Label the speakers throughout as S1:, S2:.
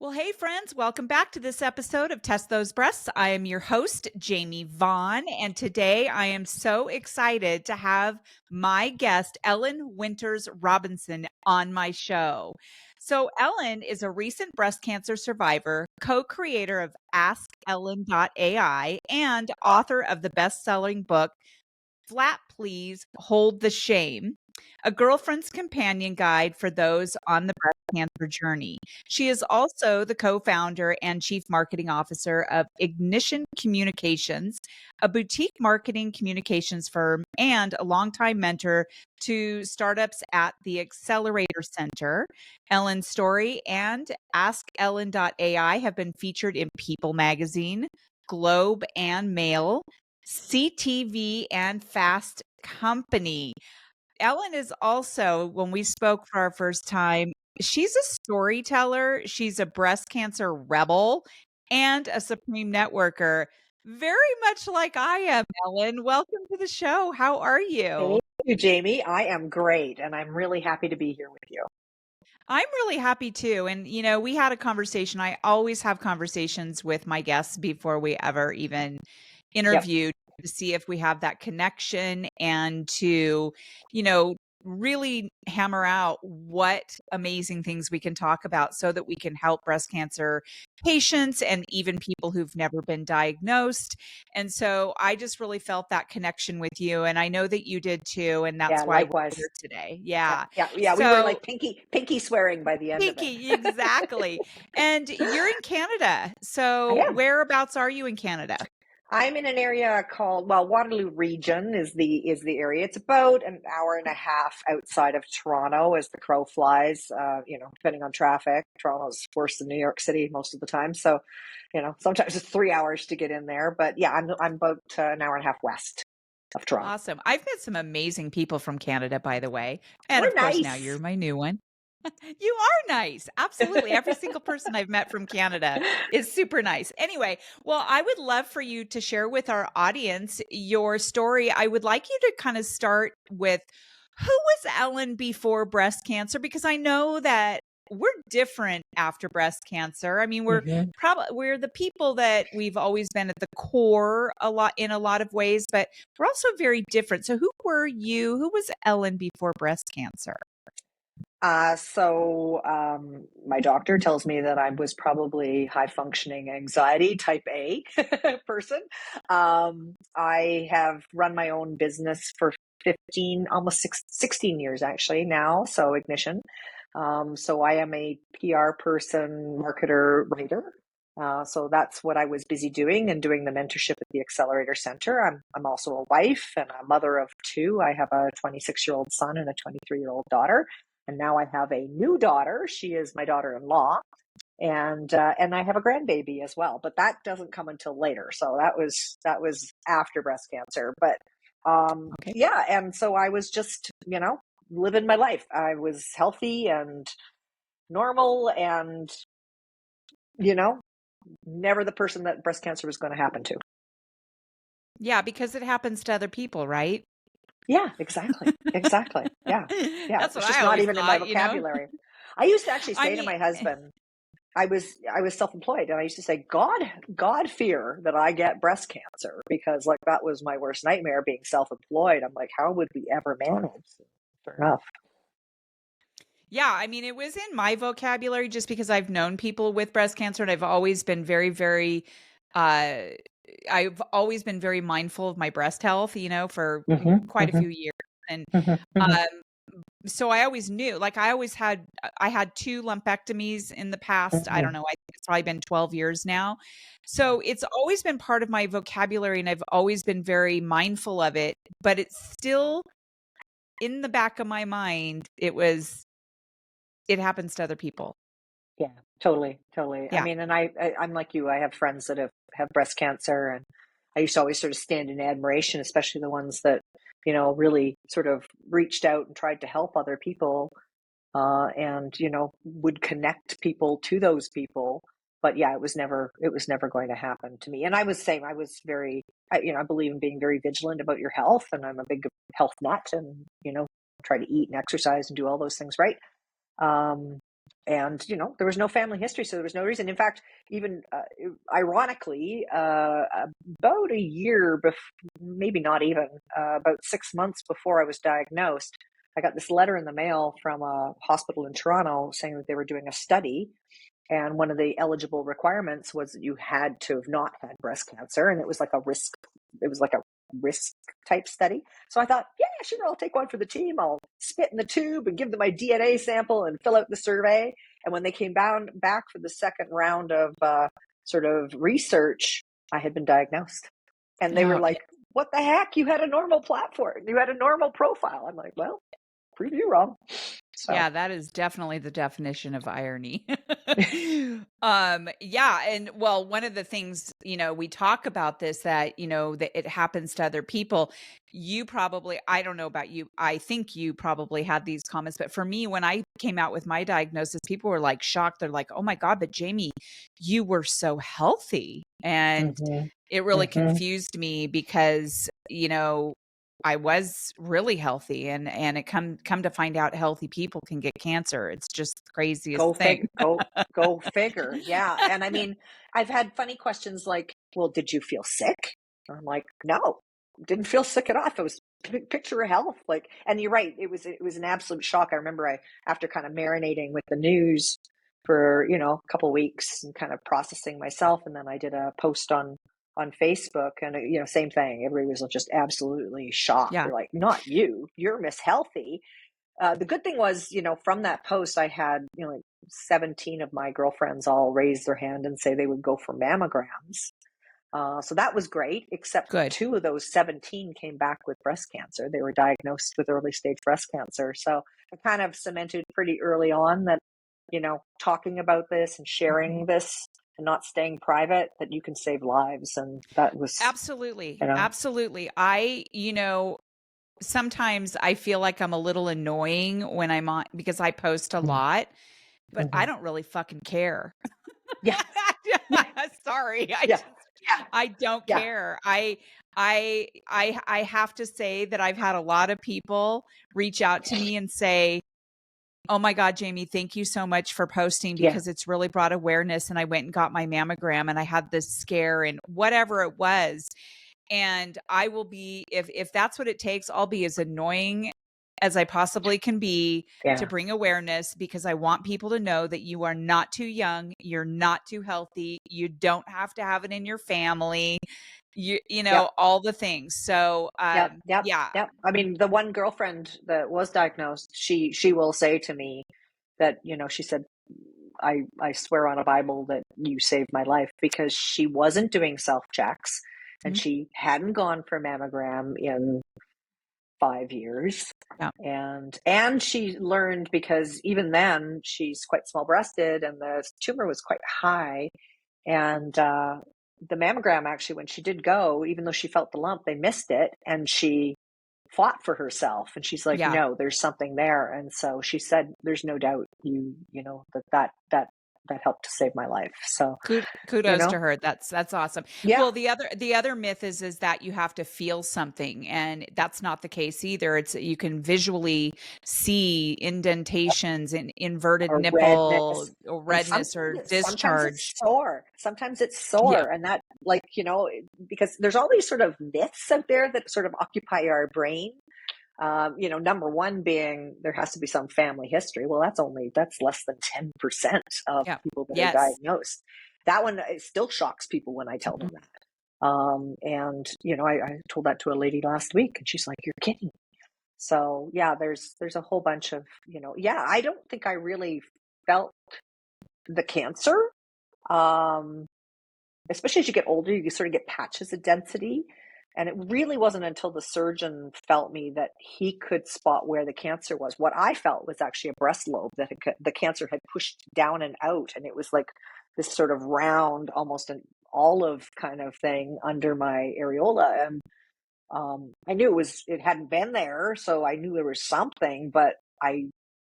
S1: Well, hey, friends, welcome back to this episode of Test Those Breasts. I am your host, Jamie Vaughn, and today I am so excited to have my guest, Ellyn Winters Robinson, on my show. So, Ellyn is a recent breast cancer survivor, co creator of AskEllen.AI, and author of the best selling book, Flat Please, Hold the Shame, a girlfriend's companion guide for those on the breast cancer journey. She is also the co-founder and chief marketing officer of Ignition Communications, a boutique marketing communications firm and a longtime mentor to startups at the Accelerator Center. Ellyn's story and AskEllen.AI have been featured in People magazine, Globe and Mail, CTV, and Fast Company. Ellyn is also, when we spoke for our first time, she's a storyteller, she's a breast cancer rebel, and a supreme networker, very much like I am. Ellyn, welcome to the show. How are you?
S2: Thank you, Jamie. I am great, and I'm really happy to be here with you.
S1: I'm really happy too. And, we had a conversation. I always have conversations with my guests before we ever even
S2: Yep.
S1: interview to see if we have that connection and to, you know, really hammer out what amazing things we can talk about so that we can help breast cancer patients and even people who've never been diagnosed. And so I just really felt that connection with you. And I know that you did too. And
S2: Yeah,
S1: that's why we're
S2: likewise.
S1: here today.
S2: Yeah,
S1: Yeah.
S2: yeah, yeah. We were
S1: So
S2: like pinky swearing by the end of it.
S1: Pinky, exactly. And you're in Canada.
S2: I
S1: So
S2: am.
S1: whereabouts are you in Canada?
S2: I'm in an area called, well, Waterloo Region is the area. It's about an hour and a half outside of Toronto as the crow flies. Depending on traffic, Toronto's worse than New York City most of the time. So, sometimes it's 3 hours to get in there. But yeah, I'm about an hour and a half west of Toronto.
S1: Awesome. I've met some amazing people from Canada, by the way. And
S2: We're
S1: of course, now you're
S2: nice.
S1: my new one. You are nice. Absolutely. Every single person I've met from Canada is super nice. Anyway, well, I would love for you to share with our audience your story. I would like you to kind of start with who was Ellyn before breast cancer? Because I know that we're different after breast cancer. I mean,
S2: hmm
S1: we're the people that we've always been at the core a lot in a lot of ways, but we're also very different. So who were you? Who was Ellyn before breast cancer?
S2: My doctor tells me that I was probably high functioning anxiety type A person. I have run my own business for 15, almost 16 years actually now. So Ignition. So I am a PR person, marketer, writer. So that's what I was busy doing and doing the mentorship at the Accelerator Center. I'm also a wife and a mother of two. I have a 26-year-old son and a 23-year-old daughter. And now I have a new daughter. She is my daughter-in-law, and I have a grandbaby as well. But that doesn't come until later. So that was after breast cancer. But
S1: Okay.
S2: yeah, and so I was just living my life. I was healthy and normal, and you know never the person that breast cancer was going to happen to.
S1: Yeah, because it happens to other people, right?
S2: Yeah, exactly, exactly. Yeah, yeah.
S1: That's what
S2: It's
S1: I
S2: just not
S1: always
S2: even in my
S1: thought.
S2: vocabulary. I used to actually
S1: I
S2: say to
S1: mean,
S2: my husband, I was self-employed, and I used to say, God fear that I get breast cancer, because like that was my worst nightmare, being self-employed. I'm like, how would we ever manage? Fair enough.
S1: yeah, I mean, it was in my vocabulary just because I've known people with breast cancer and I've always been uh, I've always been very mindful of my breast health, for
S2: hmm
S1: quite a
S2: hmm
S1: few years. And,
S2: hmm hmm
S1: um, so I always knew, like I had two lumpectomies in the past. I don't
S2: hmm
S1: know. I think it's probably been 12 years now. So it's always been part of my vocabulary and I've always been very mindful of it, but it's still in the back of my mind. It happens to other people.
S2: Yeah, totally, totally. I
S1: Yeah.
S2: mean, and I'm like you. I have friends that have breast cancer, and I used to always sort of stand in admiration, especially the ones that really sort of reached out and tried to help other people, and would connect people to those people. But yeah, it was never going to happen to me. And I was saying, I was very, I believe in being very vigilant about your health, and I'm a big health nut, and try to eat and exercise and do all those things right. Um, and there was no family history, so there was no reason. In fact, even ironically, about a year maybe not even, about 6 months before I was diagnosed, I got this letter in the mail from a hospital in Toronto saying that they were doing a study, and one of the eligible requirements was that you had to have not had breast cancer, and it was like a risk type study. So I thought, yeah, sure, I'll take one for the team. I'll spit in the tube and give them my DNA sample and fill out the survey. And when they came back for the second round of sort of research, I had been diagnosed. And they were
S1: Oh,
S2: like, what the heck? You had a normal platform. You had a normal profile. I'm like, well, prove you wrong. So,
S1: yeah, that is definitely the definition of irony. Yeah, and well, one of the things, we talk about this that, that it happens to other people. You probably, I don't know about you, I think you probably had these comments, but for me, when I came out with my diagnosis, people were like shocked. They're like, "Oh my God, but Jamie, you were so healthy." And
S2: mhm,
S1: it really
S2: mhm.
S1: confused me because, I was really healthy, and it come to find out healthy people can get cancer. It's just the craziest
S2: Go
S1: thing.
S2: fig go figure. Yeah. And I mean, I've had funny questions like, well, did you feel sick? And I'm like, no, didn't feel sick at all. It was picture of health. Like, and you're right. It was an absolute shock. I remember after kind of marinating with the news for, a couple of weeks and kind of processing myself. And then I did a post on Facebook, and, same thing. Everybody was just absolutely shocked.
S1: Yeah,
S2: They're like, not you, you're Miss Healthy. The good thing was, from that post, I had, like 17 of my girlfriends all raise their hand and say they would go for mammograms. So that was great, except
S1: good.
S2: two of those 17 came back with breast cancer. They were diagnosed with early stage breast cancer. So I kind of cemented pretty early on that, talking about this and
S1: Mhm.
S2: sharing this and not staying private, that you can save lives. And that was,
S1: Absolutely,
S2: you know,
S1: absolutely. Sometimes I feel like I'm a little annoying when I'm on because I post a lot, but I
S2: mm-hmm.
S1: don't really fucking care.
S2: Yeah, yeah,
S1: Sorry,
S2: yeah, yeah,
S1: I don't
S2: yeah,
S1: care. I have to say that I've had a lot of people reach out to me and say, "Oh my God, Jamie, thank you so much for posting
S2: yeah,
S1: because it's really brought awareness." And I went and got my mammogram and I had this scare and whatever it was. And I will be, if that's what it takes, I'll be as annoying as I possibly can be to
S2: yeah.
S1: bring awareness because I want people to know that you are not too young, you're not too healthy, you don't have to have it in your family,
S2: Yep.
S1: all the things. So,
S2: Yep, yep,
S1: yeah,
S2: yep. I mean, the one girlfriend that was diagnosed, she will say to me that, she said, I swear on a Bible that you saved my life, because she wasn't doing self checks and
S1: mhm,
S2: she hadn't gone for a mammogram in 5 years.
S1: yeah,
S2: And she learned, because even then she's quite small breasted and the tumor was quite high. And the mammogram, actually, when she did go, even though she felt the lump, they missed it, and she fought for herself. And she's like,
S1: yeah.
S2: no, there's something there. And so she said, there's no doubt that helped to save my life. So, you
S1: Kudos
S2: know,
S1: to her. That's awesome.
S2: yeah,
S1: Well, the other myth is that you have to feel something, and that's not the case either. It's you can visually see indentations and inverted
S2: or
S1: nipple
S2: redness.
S1: or
S2: And
S1: redness or
S2: sometimes it's
S1: discharge.
S2: sore. Sometimes it's
S1: Yeah,
S2: sore. And that, like, because there's all these sort of myths out there that sort of occupy our brain. Number one being there has to be some family history. Well, that's less than 10% of
S1: yeah,
S2: people that are
S1: yes.
S2: diagnosed. That one, it still shocks people when I tell
S1: Mhm.
S2: them that. And I told that to a lady last week, and she's like, "You're kidding." So yeah, there's a whole bunch of, yeah. I don't think I really felt the cancer. Um, Especially as you get older, you sort of get patches of density. And it really wasn't until the surgeon felt me that he could spot where the cancer was. What I felt was actually a breast lobe that the cancer had pushed down and out. And it was like this sort of round, almost an olive kind of thing under my areola. And I knew it hadn't been there. So I knew there was something, but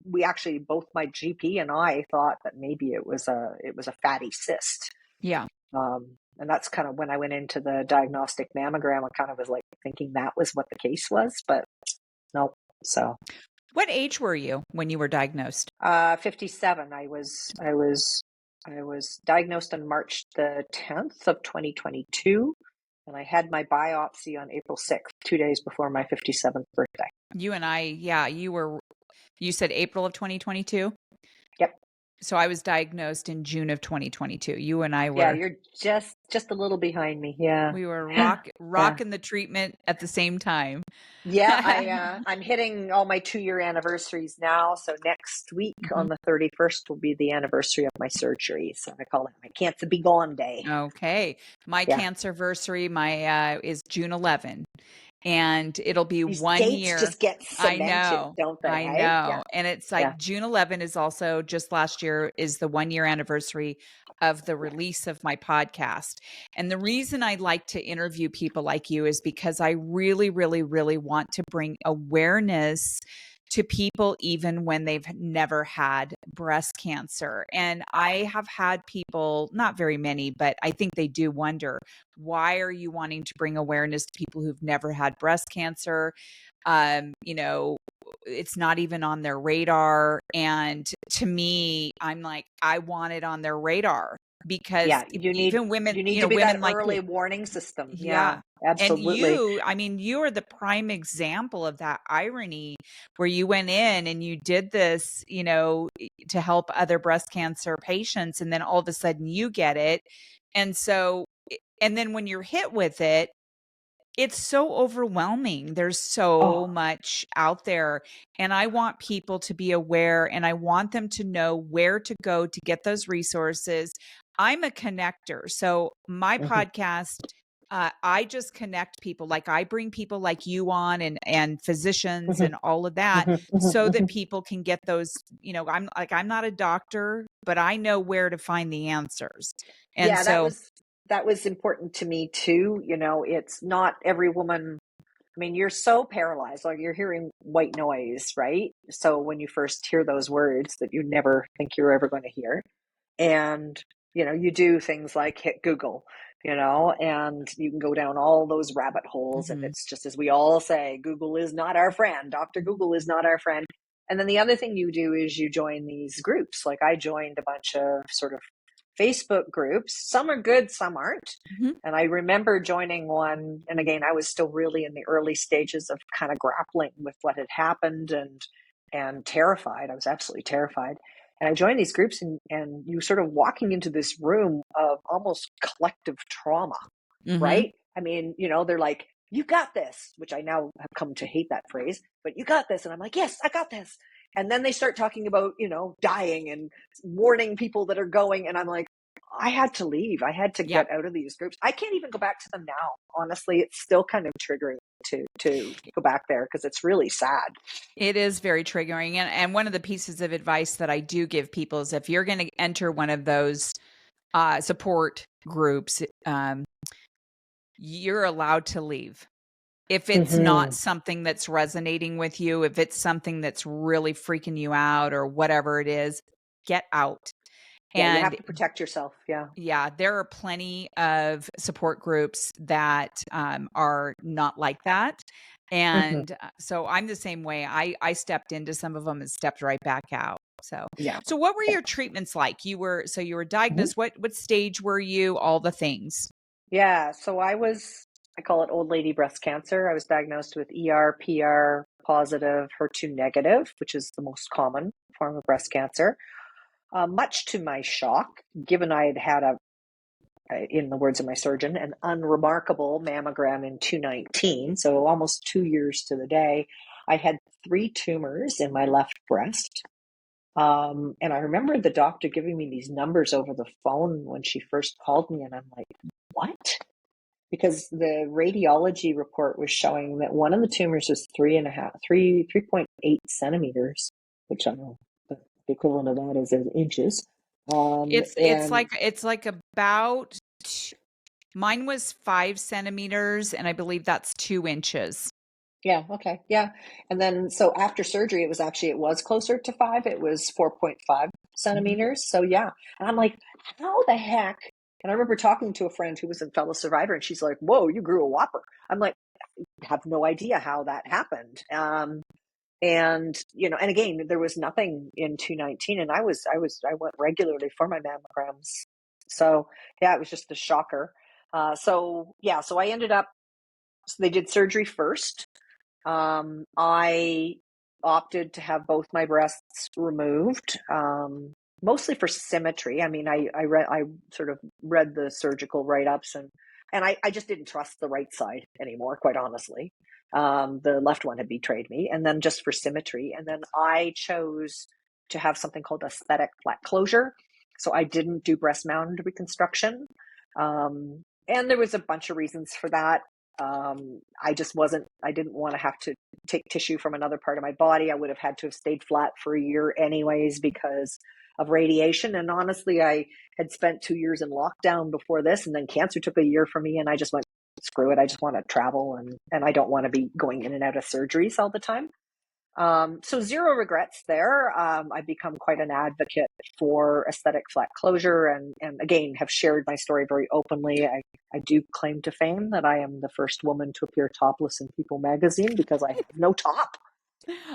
S2: we actually, both my GP and I, thought that maybe it was a fatty cyst.
S1: Yeah.
S2: And that's kind of when I went into the diagnostic mammogram. I kind of was like thinking that was what the case was, but no. So
S1: What age were you when you were diagnosed?
S2: 57. I was diagnosed on March the 10th of 2022, and I had my biopsy on April 6th, 2 days before my 57th birthday.
S1: You and I, yeah, you said April of 2022.
S2: Yep.
S1: So I was diagnosed in June of 2022. You and I
S2: Yeah,
S1: were
S2: you're just a little behind me. Yeah.
S1: we were
S2: Yeah.
S1: rocking the treatment at the same time.
S2: Yeah, I'm hitting all my 2-year anniversaries now. So next week
S1: Mhm.
S2: on the 31st will be the anniversary of my surgery. So I call it my cancer be gone day.
S1: Okay. My
S2: Yeah.
S1: cancerversary, is June 11, and it'll be
S2: These
S1: 1
S2: dates
S1: year.
S2: just get
S1: I
S2: cemented,
S1: know.
S2: don't they?
S1: I
S2: Hey? Yeah.
S1: know. And it's
S2: Yeah.
S1: like June 11 is also just last year is the 1 year anniversary of the release of my podcast. And the reason I like to interview people like you is because I really, really, really want to bring awareness to people even when they've never had breast cancer. And I have had people, not very many, but I think they do wonder, why are you wanting to bring awareness to people who've never had breast cancer? You know, it's not even on their radar. And to me, I'm like, I want it on their radar because
S2: Yeah. You need
S1: even women,
S2: you need to be that
S1: women like you.
S2: early warning system.
S1: Yeah.
S2: Yeah,
S1: And
S2: absolutely.
S1: you, I mean, you are the prime example of that irony where you went in and you did this, to help other breast cancer patients. And then all of a sudden you get it. And so, and then when you're hit with it, it's so overwhelming. There's so
S2: Oh.
S1: much out there, and I want people to be aware, and I want them to know where to go to get those resources. I'm a connector. So my
S2: Mhm,
S1: podcast, I just connect people. Like I bring people like you on and physicians
S2: mhm,
S1: and all of that
S2: mhm, mhm,
S1: so that
S2: mhm.
S1: people can get those, I'm not a doctor, but I know where to find the answers. And
S2: Yeah,
S1: so
S2: that was important to me too. It's not every woman. I mean, you're so paralyzed, like you're hearing white noise, right? So when you first hear those words that you never think you're ever going to hear, and you do things like hit Google, and you can go down all those rabbit holes, and
S1: mhm,
S2: it's just as we all say, Google is not our friend. Dr. Google is not our friend. And then the other thing you do is you join these groups. Like I joined a bunch of sort of Facebook groups. Some are good, some aren't.
S1: mhm.
S2: And I remember joining one, and again, I was still really in the early stages of kind of grappling with what had happened, and terrified. I was absolutely terrified. And I joined these groups, and you sort of walking into this room of almost collective trauma,
S1: Mhm.
S2: right? I mean, they're like, you got this, which I now have come to hate that phrase, but you got this. And I'm like, yes, I got this. And then they start talking about, dying and warning people that are going. And I'm like, I had to leave. I had to
S1: Yeah.
S2: get out of these groups. I can't even go back to them now. Honestly, it's still kind of triggering to go back there because it's really sad.
S1: It is very triggering. And one of the pieces of advice that I do give people is if you're going to enter one of those support groups, you're allowed to leave. If it's not
S2: Mm-hmm.
S1: something that's resonating with you, if it's something that's really freaking you out or whatever it is, get out.
S2: Yeah, you
S1: And
S2: have to protect yourself. Yeah.
S1: yeah, there are plenty of support groups that are not like that.
S2: Mm-hmm.
S1: And so I'm the same way. I stepped into some of them and stepped right back out. So,
S2: Yeah.
S1: so what were
S2: Yeah.
S1: your treatments like? You were
S2: Mhm.
S1: diagnosed. What stage were you? All the things.
S2: Yeah. So I call it old lady breast cancer. I was diagnosed with PR positive, HER2 negative, which is the most common form of breast cancer. Much to my shock, given I had had in the words of my surgeon, an unremarkable mammogram in 2019, so almost 2 years to the day, I had 3 tumors in my left breast. And I remember the doctor giving me these numbers over the phone when she first called me, and I'm like, what? Because the radiology report was showing that one of the tumors was 3.8 centimeters, which I don't know, the equivalent of that is in inches. And
S1: It's like about mine was 5 centimeters, and I believe that's 2 inches.
S2: yeah, okay, yeah. And then so after surgery, it was closer to 5. It was 4.5
S1: Mhm.
S2: centimeters. So yeah, and I'm like, how the heck? And I remember talking to a friend who was a fellow survivor, and she's like, "Whoa, you grew a whopper." I'm like, have no idea how that happened. And, and again, there was nothing in 219, and I went regularly for my mammograms. So yeah, it was just a shocker. So I ended up, so they did surgery first. I opted to have both my breasts removed, mostly for symmetry. I mean, I sort of read the surgical write-ups, and I just didn't trust the right side anymore, quite honestly. The left one had betrayed me, and then just for symmetry. And then I chose to have something called aesthetic flat closure. So I didn't do breast mound reconstruction. And there was a bunch of reasons for that. I didn't want to have to take tissue from another part of my body. I would have had to have stayed flat for a year anyways because of radiation. And honestly, I had spent 2 years in lockdown before this, and then cancer took a year for me, and I just went, screw it. I just want to travel, and I don't want to be going in and out of surgeries all the time. So zero regrets there. I've become quite an advocate for aesthetic flat closure, and again, have shared my story very openly. I do claim to fame that I am the first woman to appear topless in People magazine because I have no top.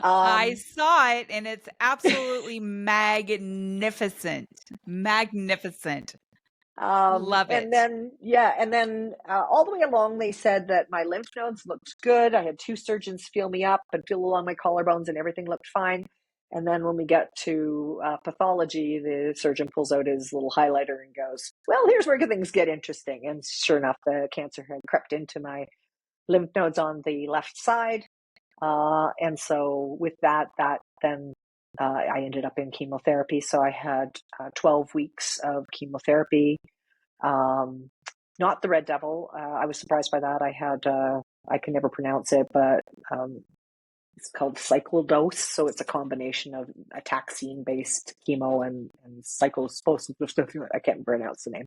S1: I
S2: Um,
S1: saw it, and it's absolutely magnificent. Magnificent. Love
S2: and
S1: it.
S2: then, all the way along, they said that my lymph nodes looked good. I had 2 surgeons feel me up and feel along my collarbones, and everything looked fine. And then when we get to pathology, the surgeon pulls out his little highlighter and goes, "Well, here's where things get interesting." And sure enough, the cancer had crept into my lymph nodes on the left side. And so with that then I ended up in chemotherapy. So I had 12 weeks of chemotherapy. Um, Not the Red Devil. I was surprised by that. I can never pronounce it, but it's called cyclodose. So it's a combination of a taxane-based chemo and cyclospecific. I can't pronounce the name.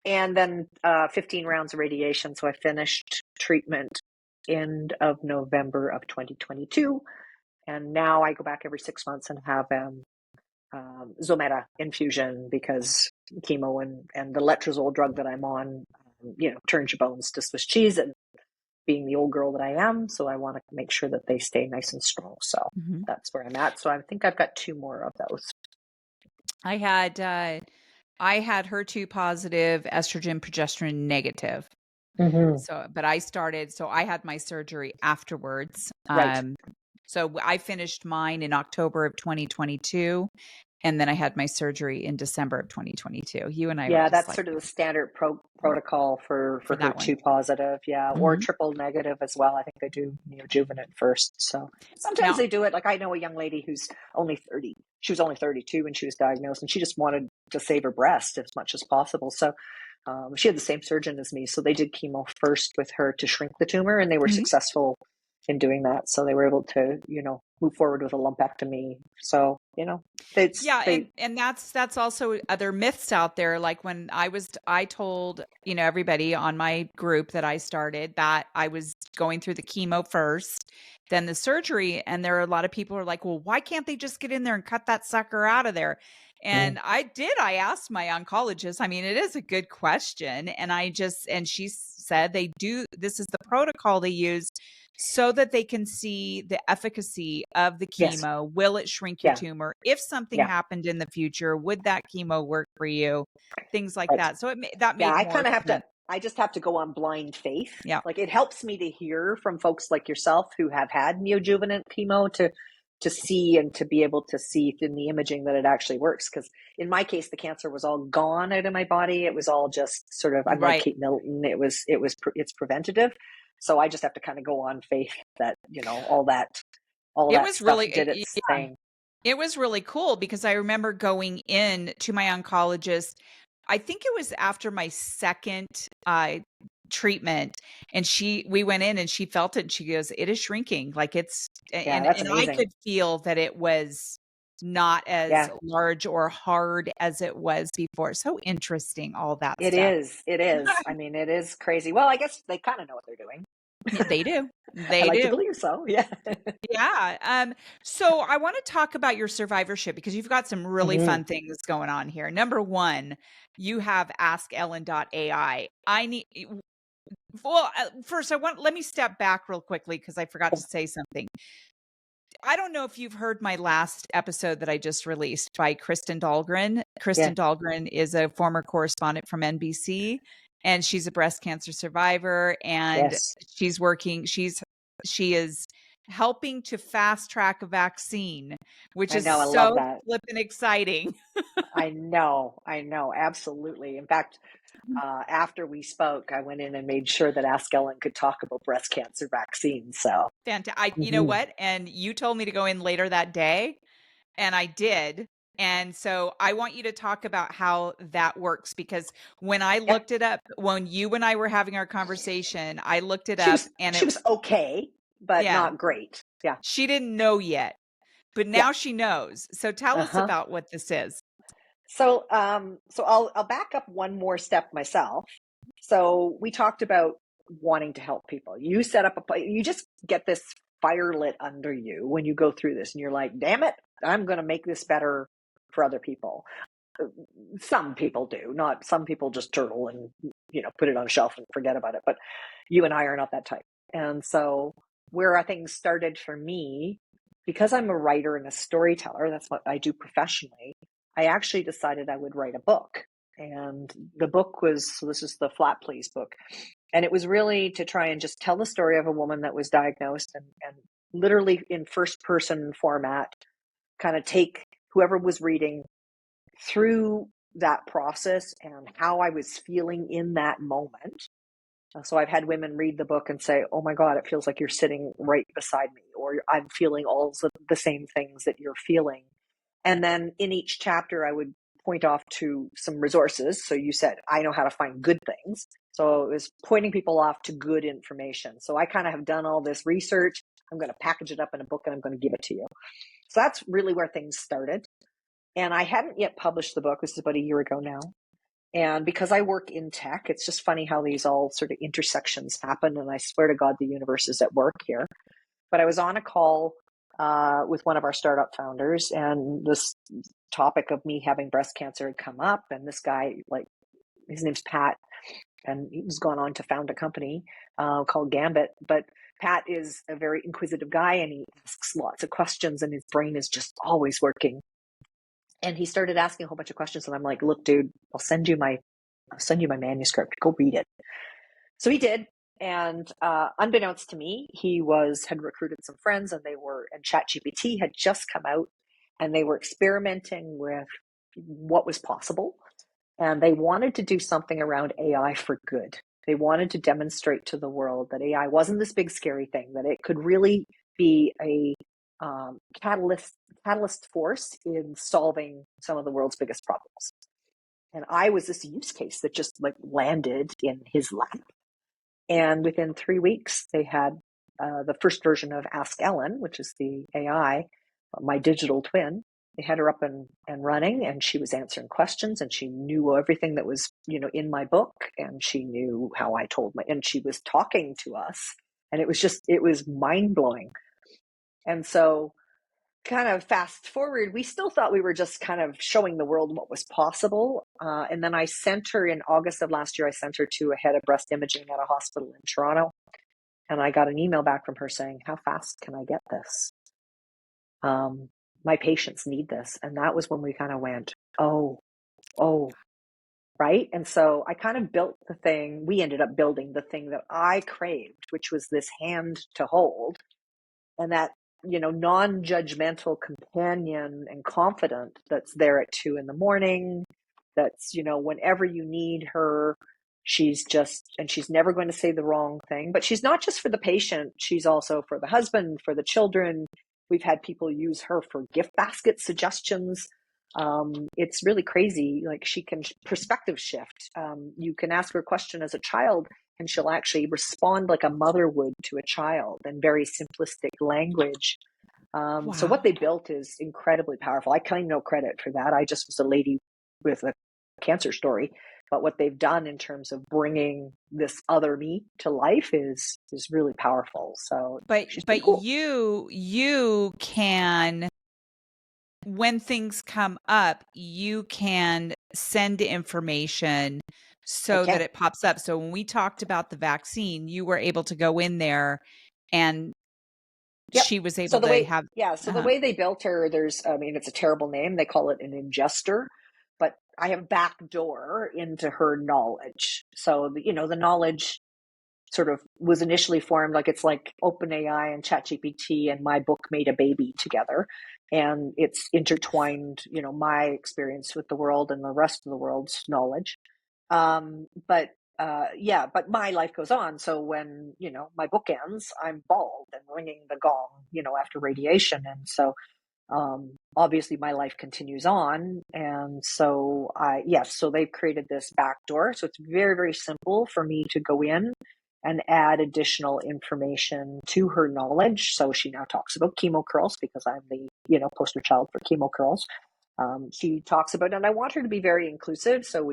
S2: And then 15 rounds of radiation. So I finished treatment end of November of 2022. And now I go back every 6 months and have Zometa infusion because chemo and the letrozole drug that I'm on, turns your bones to Swiss cheese. And being the old girl that I am, so I want to make sure that they stay nice and strong. So
S1: Mhm.
S2: that's where I'm at. So I think I've got 2 more of those.
S1: I had HER2 positive, estrogen, progesterone negative.
S2: Mm-hmm.
S1: But I had my surgery afterwards.
S2: Right.
S1: So I finished mine in October of 2022, and then I had my surgery in December of 2022. You and I were
S2: Yeah,
S1: just
S2: that's
S1: like
S2: sort of the standard protocol for
S1: that one.
S2: HER2 positive, yeah, or
S1: Mhm.
S2: triple negative as well. I think they do neoadjuvant first. So sometimes
S1: Now,
S2: they do it. Like I know a young lady who's only 30. She was only 32 when she was diagnosed, and she just wanted to save her breast as much as possible. So she had the same surgeon as me. So they did chemo first with her to shrink the tumor, and they were
S1: mhm.
S2: successful in doing that. So they were able to, move forward with a lumpectomy. So,
S1: Yeah,
S2: they,
S1: and that's also other myths out there. Like I told, everybody on my group that I started that I was going through the chemo first, then the surgery, and there are a lot of people who are like, "Well, why can't they just get in there and cut that sucker out of there?"
S2: mm,
S1: And I asked my oncologist. I mean, it is a good question, and she said this is the protocol they use so that they can see the efficacy of the
S2: yes,
S1: chemo. Will it shrink your
S2: yeah,
S1: tumor? If something
S2: yeah,
S1: happened in the future, would that chemo work for you? Things like
S2: right.
S1: that. So that
S2: Yeah,
S1: made more sense.
S2: I just have to go on blind faith.
S1: Yeah.
S2: Like it helps me to hear from folks like yourself who have had neoadjuvant chemo to see and to be able to see in the imaging that it actually works. Because in my case, the cancer was all gone out of my body. It was all just sort of, I'm like
S1: Right.
S2: Kate Milton. It's preventative. So I just have to kind of go on faith that, all
S1: It
S2: that
S1: was
S2: stuff
S1: really,
S2: did its thing.
S1: it was really cool because I remember going in to my oncologist. I think it was after my second treatment, and we went in and she felt it and she goes, "It is shrinking." Like
S2: Yeah, that's
S1: and I
S2: amazing.
S1: could feel that it was not as
S2: Yeah.
S1: large or hard as it was before. So interesting, all that
S2: It
S1: stuff.
S2: is. It is. I mean, it is crazy. Well, I guess they kind of know what they're doing.
S1: They do.
S2: I
S1: They
S2: like to
S1: do.
S2: believe so. Yeah.
S1: Yeah. So I want to talk about your survivorship because you've got some really
S2: Hmm.
S1: fun things going on here. Number one, you have AskEllen.AI. I need Well, first, let me step back real quickly because I forgot to say something. I don't know if you've heard my last episode that I just released by Kristen Dahlgren.
S2: Yeah.
S1: Kristen Dahlgren is a former correspondent from NBC, and she's a breast cancer survivor, and
S2: Yes.
S1: she is helping to fast track a vaccine, which
S2: I
S1: is
S2: know. I love
S1: so
S2: that.
S1: flippin' exciting.
S2: I know. I know. Absolutely. In fact, after we spoke, I went in and made sure that Ask Ellen could talk about breast cancer vaccines. So,
S1: You know
S2: mhm.
S1: what? And you told me to go in later that day, and I did. And so I want you to talk about how that works because when I
S2: Yep.
S1: looked it up, when you and I were having our conversation, I looked it
S2: She
S1: up
S2: was
S1: and
S2: she
S1: it,
S2: was okay, but
S1: yeah,
S2: not great. Yeah.
S1: she didn't know yet, but
S2: Yeah.
S1: now she knows. So tell us
S2: Uh-huh.
S1: about what this is.
S2: So I'll back up one more step myself. So we talked about wanting to help people. You set up you just get this fire lit under you when you go through this, and you're like, "Damn it, I'm going to make this better for other people." Some people do, not some people just turtle and put it on a shelf and forget about it. But you and I are not that type. And so where things started for me, because I'm a writer and a storyteller, that's what I do professionally. I actually decided I would write a book. And the book was, so this is the Flat Please book. And it was really to try and just tell the story of a woman that was diagnosed and literally in first person format, kind of take whoever was reading through that process and how I was feeling in that moment. So I've had women read the book and say, "Oh my God, it feels like you're sitting right beside me," or "I'm feeling all the same things that you're feeling." And then in each chapter, I would point off to some resources. So you said, I know how to find good things. So it was pointing people off to good information. So I kind of have done all this research. I'm going to package it up in a book and I'm going to give it to you. So that's really where things started. And I hadn't yet published the book. This is about a year ago now. And because I work in tech, it's just funny how these all sort of intersections happen. And I swear to God, the universe is at work here. But I was on a call with one of our startup founders, and this topic of me having breast cancer had come up. And this guy, like, his name's Pat, and he's gone on to found a company called Gambit. But Pat is a very inquisitive guy, and he asks lots of questions, and his brain is just always working. And he started asking a whole bunch of questions, and I'm like, "Look, dude, I'll send you my manuscript. Go read it." So he did, and unbeknownst to me, he had recruited some friends, and ChatGPT had just come out, and they were experimenting with what was possible, and they wanted to do something around AI for good. They wanted to demonstrate to the world that AI wasn't this big scary thing, that it could really be a catalyst force in solving some of the world's biggest problems. And I was this use case that just like landed in his lap. And within 3 weeks, they had the first version of Ask Ellen, which is the AI, my digital twin. They had her up and running, and she was answering questions, and she knew everything that was, in my book, and she knew how I told and she was talking to us. And it was mind blowing. And so kind of fast forward, we still thought we were just kind of showing the world what was possible. And then I sent her in August of last year, I sent her to a head of breast imaging at a hospital in Toronto. And I got an email back from her saying, "How fast can I get this? My patients need this." And that was when we kind of went, oh, right. And so I kind of built the thing. We ended up building the thing that I craved, which was this hand to hold, and that non-judgmental companion and confidant that's there at 2 a.m, that's whenever you need her, she's never going to say the wrong thing. But she's not just for the patient, she's also for the husband, for the children. We've had people use her for gift basket suggestions. It's really crazy. Like, she can perspective shift. You can ask her a question as a child, and she'll actually respond like a mother would to a child in very simplistic language. So what
S1: Wow.
S2: they built is incredibly powerful. I claim no credit for that. I just was a lady with a cancer story. But what they've done in terms of bringing this other me to life is really powerful. So she's pretty
S1: But
S2: cool.
S1: you can, when things come up, you can send information
S2: They
S1: so that
S2: can.
S1: it pops up. So when we talked about the vaccine, you were able to go in there and
S2: Yep.
S1: she was
S2: So
S1: able
S2: the
S1: to
S2: way,
S1: have
S2: yeah, so the
S1: uh
S2: way they built her, I mean, it's a terrible name. They call it an ingester, but I have a back door into her knowledge. So, the knowledge sort of was initially formed like it's like OpenAI and ChatGPT and my book made a baby together. And it's intertwined, my experience with the world and the rest of the world's knowledge. But my life goes on. So when, my book ends, I'm bald and ringing the gong, after radiation. And so obviously my life continues on. And so yes, so they've created this back door. So it's very, very simple for me to go in and add additional information to her knowledge. So she now talks about chemo curls because I'm the, poster child for chemo curls. She talks about, and I want her to be very inclusive. So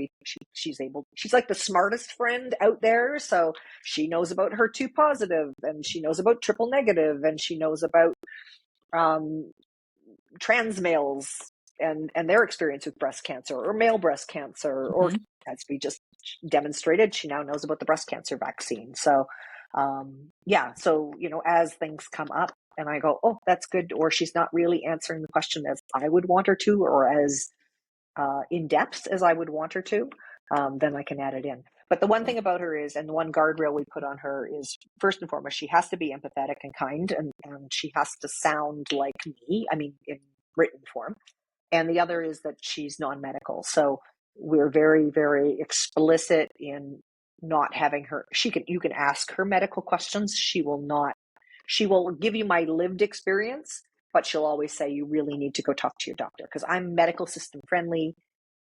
S2: she's like the smartest friend out there. So she knows about HER2 positive, and she knows about triple negative, and she knows about um, trans males and their experience with breast cancer or male breast cancer, or
S1: mhm.
S2: as we just demonstrated, she now knows about the breast cancer vaccine. So, so, as things come up and I go, oh, that's good, or she's not really answering the question as I would want her to, or as in depth as I would want her to, then I can add it in. But the one thing about her is, and the one guardrail we put on her is, first and foremost, she has to be empathetic and kind, and she has to sound like me, I mean, in written form. And the other is that she's non-medical. So we're very, very explicit in not having her, you can ask her medical questions. She will give you my lived experience, but she'll always say, you really need to go talk to your doctor, because I'm medical system friendly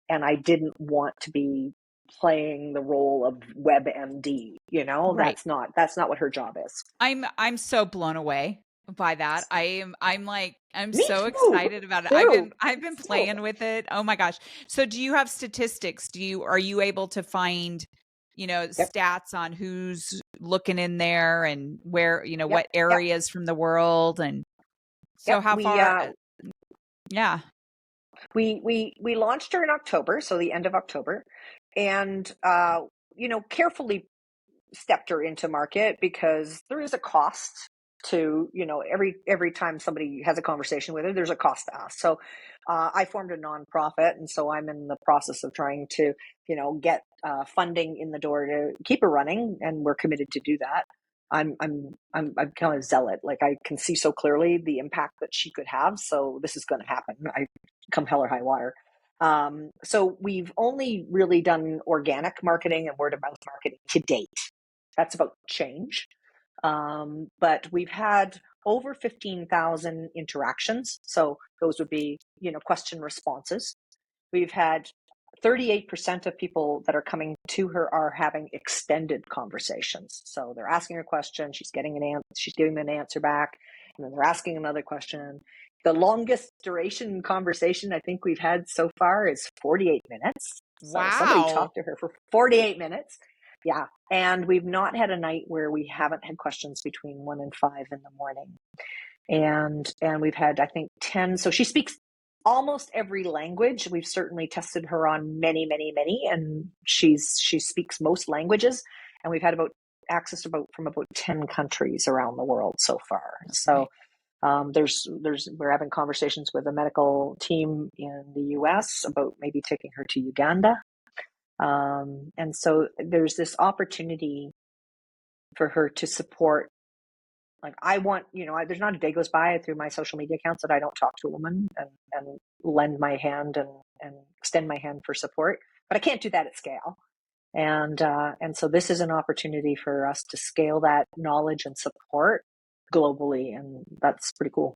S2: and I didn't want to be playing the role of WebMD.
S1: Right.
S2: That's not what her job is.
S1: I'm so blown away by that. I'm
S2: Me
S1: so
S2: too.
S1: excited about it.
S2: Too.
S1: I've been
S2: Too.
S1: playing with it. Oh my gosh. So do you have statistics? Are you able to find,
S2: Yep.
S1: stats on who's looking in there and where,
S2: Yep.
S1: what
S2: Yep.
S1: areas from the world, and so
S2: Yep.
S1: how far yeah.
S2: We launched her in October, so the end of October, and carefully stepped her into market because there is a cost to, every time somebody has a conversation with her, there's a cost to us. So I formed a nonprofit, and so I'm in the process of trying to, get funding in the door to keep her running, and we're committed to do that. I'm kind of zealot. Like, I can see so clearly the impact that she could have. So this is going to happen. I come hell or high water. So we've only really done organic marketing and word of mouth marketing to date. That's about change. But we've had over 15,000 interactions. So those would be, question responses. We've had 38% of people that are coming to her are having extended conversations. So they're asking her a question, she's getting an answer, she's giving them an answer back, and then they're asking another question. The longest duration conversation I think we've had so far is 48 minutes. So somebody
S1: Wow.
S2: talked to her for 48 minutes. Yeah. And we've not had a night where we haven't had questions between 1 and 5 in the morning. And we've had, I think, 10. So she speaks almost every language. We've certainly tested her on many, many, many, and she speaks most languages. And we've had access to from about 10 countries around the world so far. So
S1: Okay.
S2: we're having conversations with a medical team in the US about maybe taking her to Uganda. And so there's this opportunity for her to support. Like, I want, there's not a day goes by through my social media accounts that I don't talk to a woman and lend my hand and extend my hand for support. But I can't do that at scale. And so this is an opportunity for us to scale that knowledge and support globally. And that's pretty cool.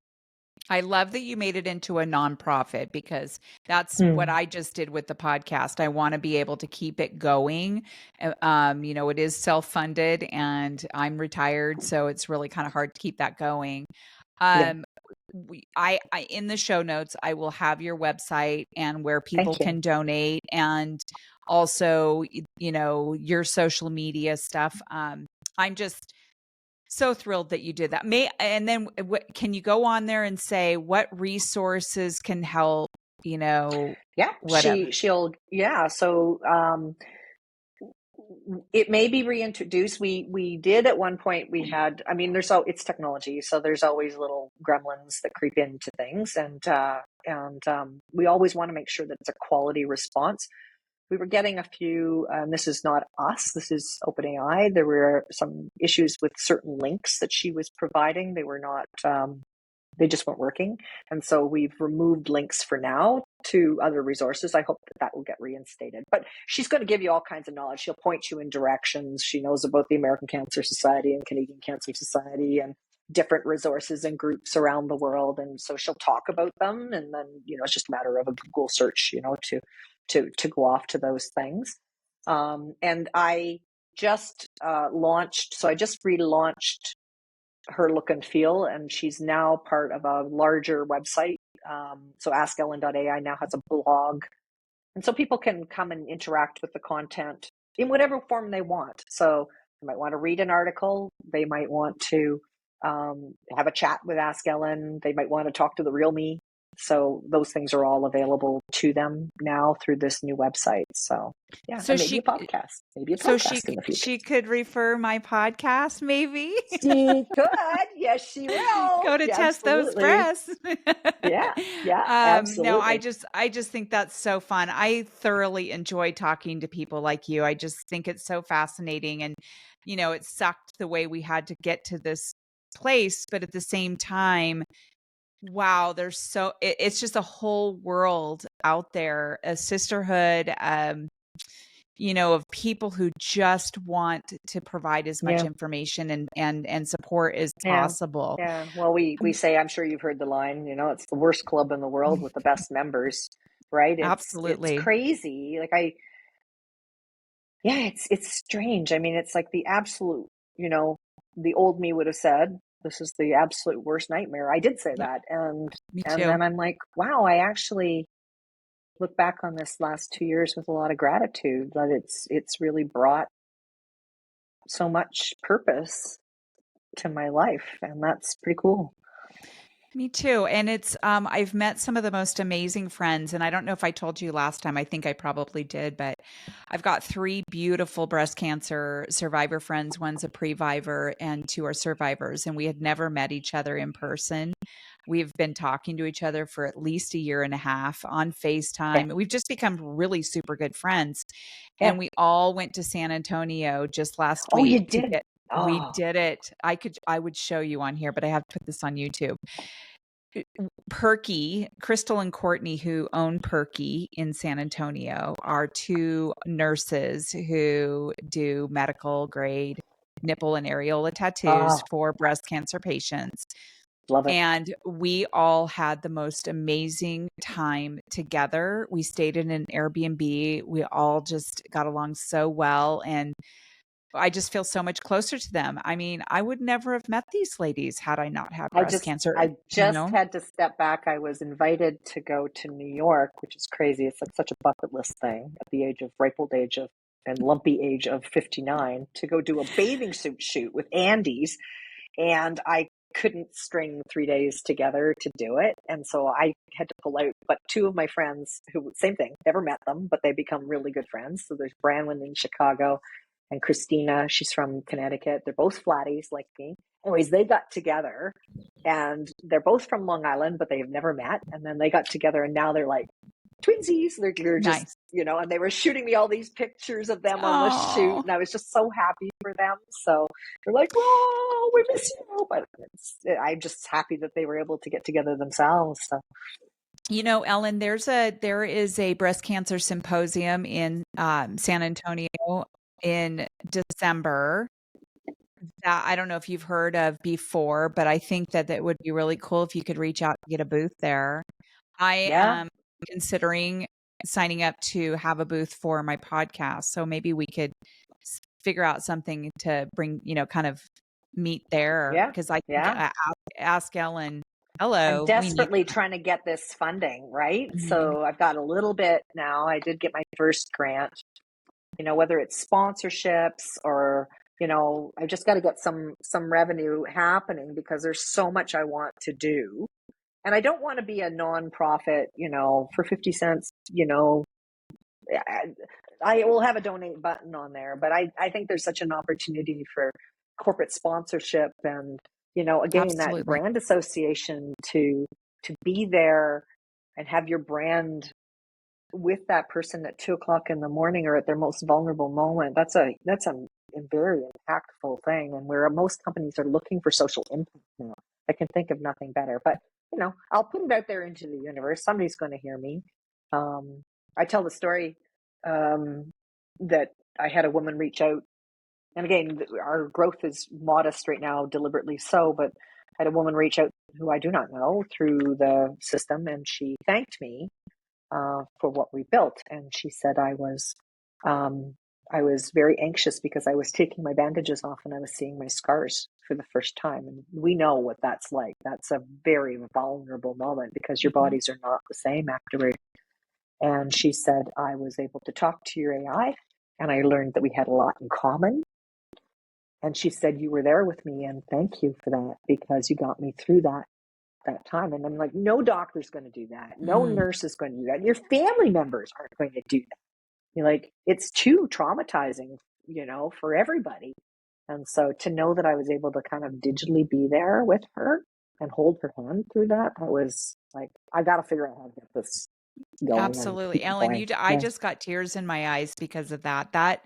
S1: I love that you made it into a nonprofit, because that's what
S2: Mm.
S1: I just did with the podcast. I want to be able to keep it going. It is self-funded and I'm retired, so it's really kind of hard to keep that going.
S2: Yeah.
S1: Um, I in the show notes, I will have your website and where people
S2: Thank you.
S1: can donate, and also, your social media stuff. I'm just so thrilled that you did that. And then can you go on there and say what resources can help,
S2: Yeah.
S1: whatever?
S2: She'll, yeah. So, It may be reintroduced. We did at one point. We had. I mean, it's technology, so there's always little gremlins that creep into things, and we always want to make sure that it's a quality response. We were getting a few, and this is not us, this is OpenAI. There were some issues with certain links that she was providing. They were not, they just weren't working. And so we've removed links for now to other resources. I hope that will get reinstated. But she's going to give you all kinds of knowledge. She'll point you in directions. She knows about the American Cancer Society and Canadian Cancer Society and different resources and groups around the world. And so she'll talk about them. And then, it's just a matter of a Google search, to go off to those things. And I just launched, so I just relaunched her look and feel, and she's now part of a larger website. So AskEllen.AI now has a blog, and so people can come and interact with the content in whatever form they want. So they might want to read an article, they might want to have a chat with Ask Ellen, they might want to talk to the real me. So those things are all available to them now through this new website. So yeah,
S1: So
S2: and maybe
S1: she
S2: a podcast, in the future.
S1: she could refer my podcast, maybe.
S2: She could. Yes, she will.
S1: Go to
S2: Yeah,
S1: test those
S2: absolutely.
S1: breasts.
S2: Yeah, yeah,
S1: No,
S2: absolutely.
S1: I just think that's so fun. I thoroughly enjoy talking to people like you. I just think it's so fascinating, and it sucked the way we had to get to this place, but at the same time, wow, it's just a whole world out there, a sisterhood, of people who just want to provide as much
S2: Yeah,
S1: information and support as
S2: yeah,
S1: possible.
S2: yeah. Well, we say, I'm sure you've heard the line, it's the worst club in the world with the best members, right? It's
S1: Absolutely.
S2: crazy. It's strange. I mean, it's like the absolute, the old me would have said, this is the absolute worst nightmare. I did say
S1: Yeah,
S2: that. And
S1: me
S2: and
S1: too.
S2: then I'm like, wow, I actually look back on this last 2 years with a lot of gratitude that it's really brought so much purpose to my life. And that's pretty cool.
S1: Me too. And it's I've met some of the most amazing friends, and I don't know if I told you last time. I think I probably did, but I've got 3 beautiful breast cancer survivor friends. One's a previvor and 2 are survivors, and we had never met each other in person. We've been talking to each other for at least a year and a half on
S2: Yeah.
S1: FaceTime. We've just become really super good friends.
S2: Yeah.
S1: And we all went to San Antonio just last
S2: Oh,
S1: week
S2: you
S1: to
S2: did.
S1: get we
S2: Oh,
S1: did it. I would show you on here, but I have to put this on YouTube. Perky, Crystal and Courtney, who own Perky in San Antonio, are 2 nurses who do medical grade nipple and areola tattoos
S2: oh,
S1: for breast cancer patients.
S2: love it.
S1: And we all had the most amazing time together. We stayed in an Airbnb. We all just got along so well. And I just feel so much closer to them. I mean, I would never have met these ladies had I not had
S2: I
S1: breast
S2: just
S1: cancer,
S2: I
S1: you
S2: just
S1: know?
S2: had to step back. I was invited to go to New York, which is crazy. It's like such a bucket list thing at the ripe old age of and lumpy age of 59 to go do a bathing suit shoot with Andes. And I couldn't string 3 days together to do it. And so I had to pull out. But 2 of my friends who, same thing, never met them, but they become really good friends. So there's Branwen in Chicago and Christina. She's from Connecticut. They're both flatties like me. Anyways, they got together and they're both from Long Island, but they've never met. And then they got together and now they're like twinsies. They're just,
S1: Nice.
S2: and they were shooting me all these pictures of them on the shoot.
S1: Oh,
S2: And I was just so happy for them. So they're like, "Whoa, we miss you." But I'm just happy that they were able to get together themselves. So
S1: Ellen, there is a breast cancer symposium in San Antonio in December that I don't know if you've heard of before, but I think that it would be really cool if you could reach out to get a booth there. I
S2: yeah,
S1: am considering signing up to have a booth for my podcast, so maybe we could figure out something to bring, kind of meet there
S2: yeah,
S1: because I think
S2: yeah.
S1: Ask Ellen.
S2: I'm
S1: Hello, we need
S2: desperately trying to get this funding, right?
S1: Mhm.
S2: So I've got a little bit now. I did get my first grant, whether it's sponsorships or, I just got to get some revenue happening because there's so much I want to do. And I don't want to be a nonprofit, for 50 cents, I will have a donate button on there, but I think there's such an opportunity for corporate sponsorship and, again, that
S1: Absolutely.
S2: brand association to be there and have your brand with that person at 2 o'clock in the morning or at their most vulnerable moment. That's a very impactful thing. And where most companies are looking for social impact now, I can think of nothing better. But I'll put it out there into the universe. Somebody's going to hear me. I tell the story that I had a woman reach out, and again, our growth is modest right now, deliberately so. But I had a woman reach out who I do not know through the system, and she thanked me for what we built. And she said I was very anxious because I was taking my bandages off and I was seeing my scars for the first time. And we know what that's like. That's a very vulnerable moment because your
S1: Mhm.
S2: bodies are not the same afterward. And she said, I was able to talk to your AI and I learned that we had a lot in common. And she said, you were there with me and thank you for that because you got me through that time. And I'm like, no doctor's going to do that. No
S1: Mm,
S2: nurse is going to do that. Your family members aren't going to do that. You're like, it's too traumatizing, for everybody. And so to know that I was able to kind of digitally be there with her and hold her hand through that, I was like, I got to figure out how to get this going and
S1: absolutely.
S2: keep it
S1: Ellen,
S2: going.
S1: I
S2: Yeah.
S1: just got tears in my eyes because of that.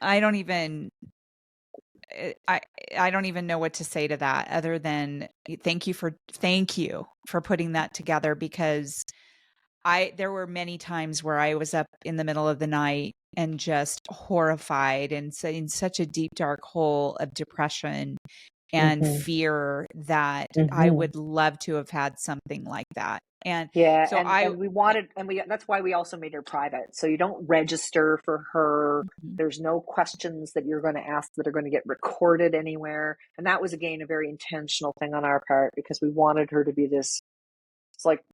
S1: I don't even eh, I I don't even know what to say to that other than thank you for putting that together because there were many times where I was up in the middle of the night and just horrified and in such a deep dark hole of depression and
S2: Mm-hmm.
S1: fear that I
S2: Mm-hmm.
S1: would love to have had something like that. And
S2: Yeah,
S1: so
S2: and we wanted, and we that's why we also made her private. So you don't register for her.
S1: Mhm.
S2: There's no questions that you're going to ask that are going to get recorded anywhere. And that was again a very intentional thing on our part because we wanted her to be this.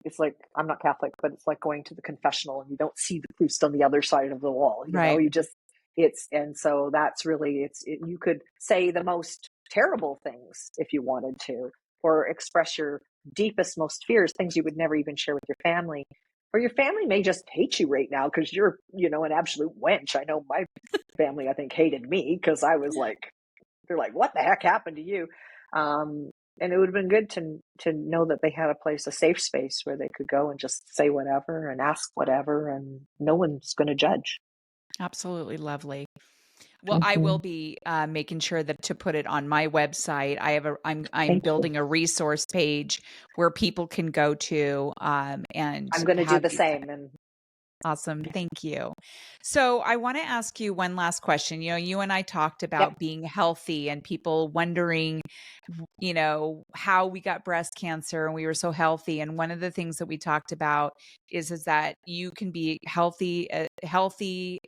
S2: It's like I'm not Catholic, but it's like going to the confessional and you don't see the priest on the other side of the wall.
S1: Right.
S2: You just and so that's really you could say the most terrible things if you wanted to, or express your deepest, most fears, things you would never even share with your family. Or your family may just hate you right now because you're, an absolute wench. I know my family, I think, hated me because I was like, they're like, what the heck happened to you? Um, and it would have been good to know that they had a place, a safe space where they could go and just say whatever and ask whatever, and no one's going to judge.
S1: Absolutely lovely. Well, I
S2: Mm-hmm.
S1: will be making sure that to put it on my website. I'm
S2: Thank you.
S1: building a resource page where people can go to and
S2: I'm going to do
S1: have
S2: the
S1: these.
S2: same. And
S1: Awesome. Thank you. So I want to ask you one last question. You and I talked
S2: yep,
S1: about being healthy and people wondering, how we got breast cancer and we were so healthy. And one of the things that we talked about is that you can be healthy, healthy.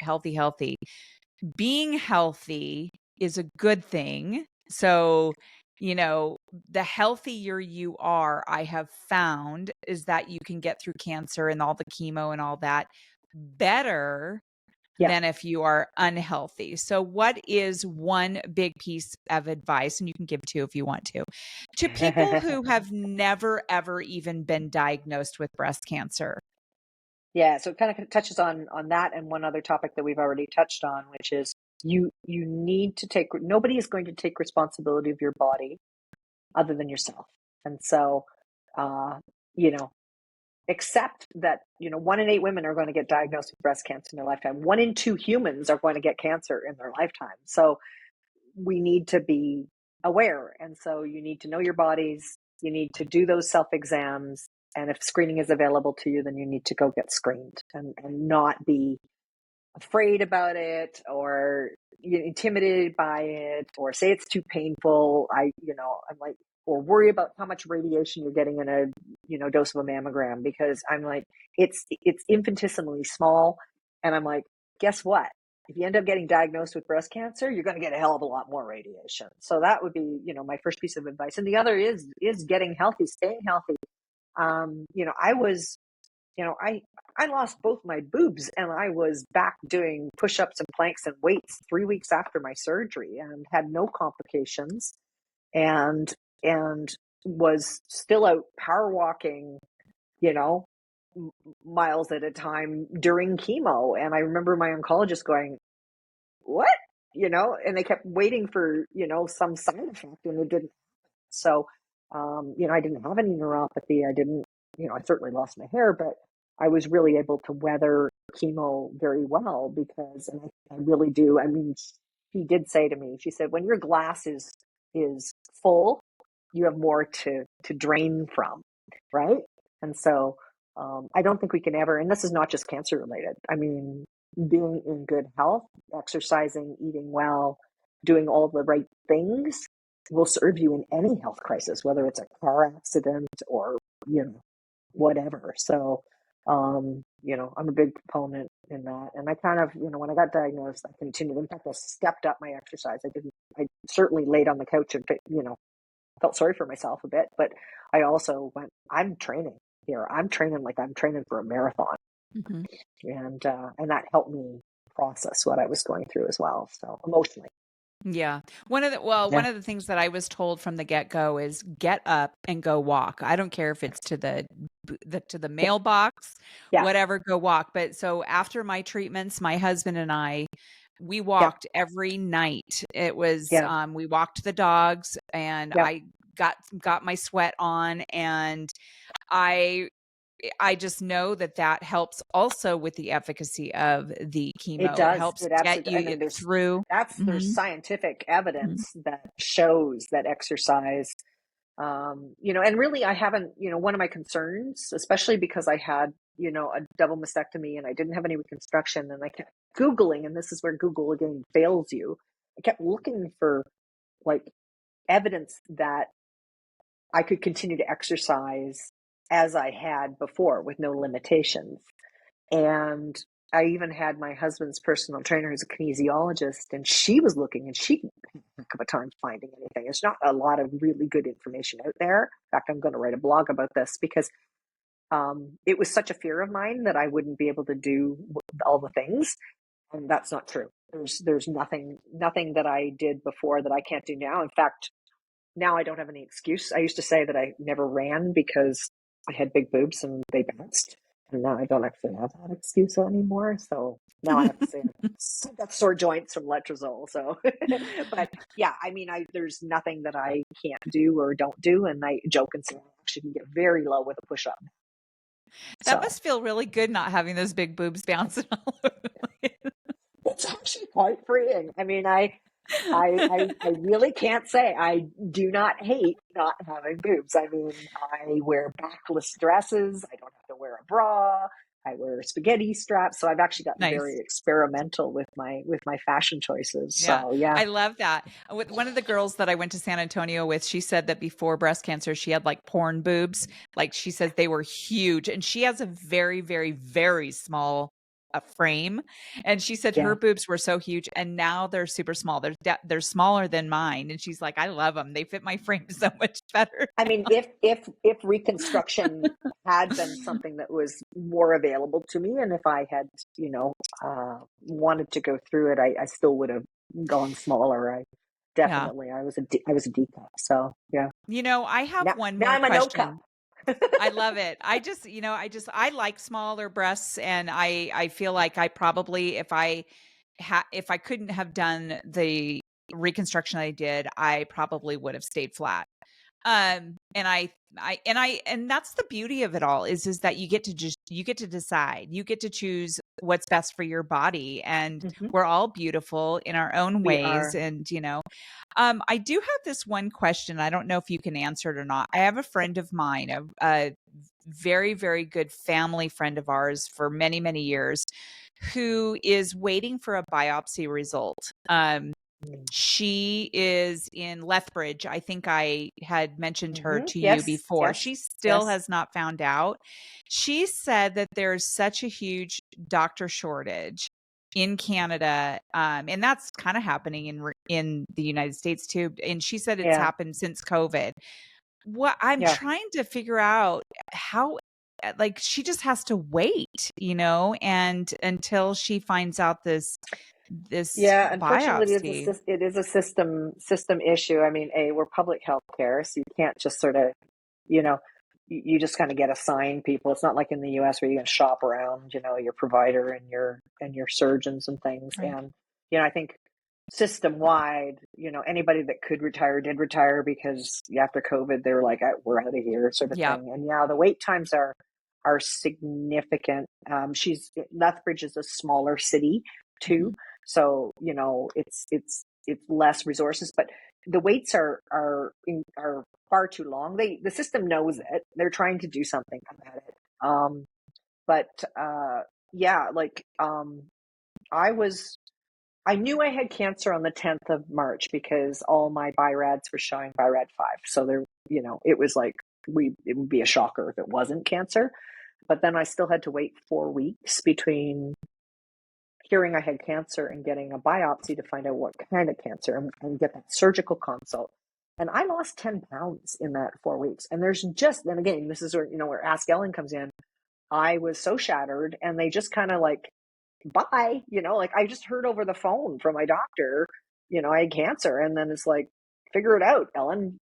S1: Being healthy is a good thing. So, the healthier you are, I have found is that you can get through cancer and all the chemo and all that better
S2: yep.
S1: than if you are unhealthy. So, what is one big piece of advice, and you can give two if you want to people who have never, ever even been diagnosed with breast cancer?
S2: Yeah, so it kind of touches on that and one other topic that we've already touched on, which is you need to take. Nobody is going to take responsibility of your body other than yourself, and so uh, you know accept that 1 in 8 women are going to get diagnosed with breast cancer in their lifetime. 1 in 2 humans are going to get cancer in their lifetime. So we need to be aware, and so you need to know your bodies. You need to do those self exams, and if screening is available to you, then you need to go get screened and not be afraid about it or intimidated by it or say it's too painful. I'm like, or worry about how much radiation you're getting in a dose of a mammogram, because I'm like, it's infinitesimally small. And I'm like, guess what, if you end up getting diagnosed with breast cancer, you're going to get a hell of a lot more radiation. So that would be my first piece of advice. And the other is getting healthy, staying healthy. I was I lost both my boobs and I was back doing push-ups and planks and weights 3 weeks after my surgery and had no complications, and and was still out power walking, you know, miles at a time during chemo. And I remember my oncologist going, what? And they kept waiting for, some side effect, and it didn't. So, I didn't have any neuropathy. I didn't, I certainly lost my hair, but I was really able to weather chemo very well because, and I really do. I mean, she did say to me, she said, when your glass is full, you have more to drain from, right? And so, I don't think we can ever, and this is not just cancer related. I mean, being in good health, exercising, eating well, doing all the right things will serve you in any health crisis, whether it's a car accident or, whatever. So, I'm a big proponent in that. And I kind of, when I got diagnosed, I continued. In fact, I stepped up my exercise. I certainly laid on the couch and, felt sorry for myself a bit, but I also went, I'm training here. I'm training like I'm training for a marathon.
S1: Mm-hmm.
S2: And that helped me process what I was going through as well. So emotionally.
S1: Yeah. One
S2: Yeah.
S1: of the things that I was told from the get-go is get up and go walk. I don't care if it's to the mailbox,
S2: Yeah.
S1: whatever, go walk. But so after my treatments, my husband and I, we
S2: Yeah.
S1: walked every night. It was
S2: Yeah.
S1: we walked the dogs, and
S2: Yeah.
S1: I got my sweat on, and I I just know that that helps also with the efficacy of the
S2: It
S1: chemo. It
S2: does.
S1: helps
S2: It
S1: get
S2: absolutely. I
S1: you
S2: mean,
S1: through.
S2: there's
S1: Mhm.
S2: scientific
S1: Mhm.
S2: evidence that shows that exercise, and really I haven't, one of my concerns, especially because I had, a double mastectomy and I didn't have any reconstruction, and I kept Googling, and this is where Google again fails you. I kept looking for like evidence that I could continue to exercise as I had before with no limitations. And I even had my husband's personal trainer who's a kinesiologist, and she was looking, and she didn't have a heck of a time finding anything. There's not a lot of really good information out there. In fact, I'm going to write a blog about this because it was such a fear of mine that I wouldn't be able to do all the things, and that's not true. There's nothing that I did before that I can't do now. In fact, now I don't have any excuse. I used to say that I never ran because I had big boobs and they bounced. And now I don't actually have that excuse anymore. So now I have to say I've got sore joints from letrozole. So, but yeah, I mean, there's nothing that I can't do or don't do. And I joke and say I actually can get very low with a push up.
S1: That
S2: So
S1: must feel really good not having those big boobs bouncing all over the place.
S2: it's actually quite freeing. I mean, I really can't say I do not hate not having boobs. I mean, I wear backless dresses. I don't have to wear a bra. I wear spaghetti straps. So I've actually gotten
S1: Nice.
S2: very experimental with my fashion choices.
S1: Yeah,
S2: So yeah,
S1: I love that. With one of the girls that I went to San Antonio with, she said that before breast cancer, she had like porn boobs. Like she says they were huge, and she has a very, very, very small frame. And she said her
S2: yeah.
S1: boobs were so huge, and now they're super small. They're smaller than mine, and she's like, I love them. They fit my frame so much better.
S2: I mean, if reconstruction had been something that was more available to me, and if I had, wanted to go through it, I still would have gone smaller.
S1: Yeah.
S2: I was a D cup. So yeah.
S1: I have one
S2: Now
S1: more
S2: I'm a no cup.
S1: question. I love it. I like smaller breasts, and I feel like I probably, if I couldn't have done the reconstruction I did, I probably would have stayed flat. And and that's the beauty of it all is that you get to decide. You get to choose what's best for your body, and
S2: Mhm.
S1: we're all beautiful in our own
S2: We
S1: ways.
S2: are.
S1: And I do have this one question. I don't know if you can answer it or not. I have a friend of mine, a very, very good family friend of ours for many, many years, who is waiting for a biopsy result. She is in Lethbridge. I think I had mentioned her to you
S2: Yes,
S1: before.
S2: yes,
S1: She still
S2: yes.
S1: has not found out. She said that there's such a huge doctor shortage in Canada, and that's kind of happening in the United States too. And she said it's
S2: Yeah,
S1: happened since COVID. What I'm
S2: yeah.
S1: trying to figure out how, like, she just has to wait, and until she finds out this
S2: Yeah, unfortunately,
S1: biopsy.
S2: it is a system issue. I mean, we're public health care, so you can't just sort of, you know, you just kind of get assigned people. It's not like in the US where you can shop around, your provider and your surgeons and things.
S1: Right.
S2: And, I think system wide, anybody that could retire did retire because after COVID, they were like, we're out of here sort of
S1: Yeah.
S2: thing. And yeah, the wait times are significant. Lethbridge is a smaller city too.
S1: Mhm.
S2: So, it's less resources, but the waits are far too long. The system knows it. They're trying to do something about it. But yeah, like I knew I had cancer on the 10th of March because all my BIRADs were showing BIRAD 5. So there, it was like it would be a shocker if it wasn't cancer. But then I still had to wait 4 weeks between hearing I had cancer and getting a biopsy to find out what kind of cancer and get that surgical consult. And I lost 10 pounds in that 4 weeks. And and again, this is where Ask Ellen comes in. I was so shattered, and they just kind of like, bye, like I just heard over the phone from my doctor, I had cancer. And then it's like, figure it out, Ellen,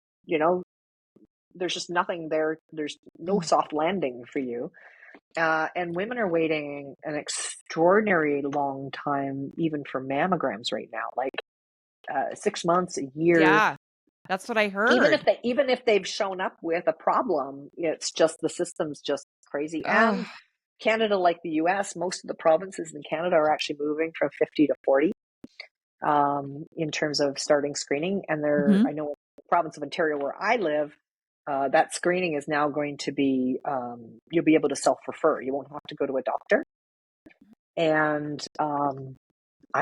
S2: there's just nothing there. There's no
S1: Mm.
S2: soft landing for you. And women are waiting an extraordinary long time, even for mammograms right now, like 6 months, a year.
S1: Yeah. That's what I heard.
S2: Even if they've shown up with a problem, it's just the system's just crazy.
S1: Oh,
S2: And Canada, like the US, most of the provinces in Canada are actually moving from 50 to 40 in terms of starting screening. And I know in the province of Ontario where I live, that screening is now going to be, you'll be able to self-refer. You won't have to go to a doctor. And I'm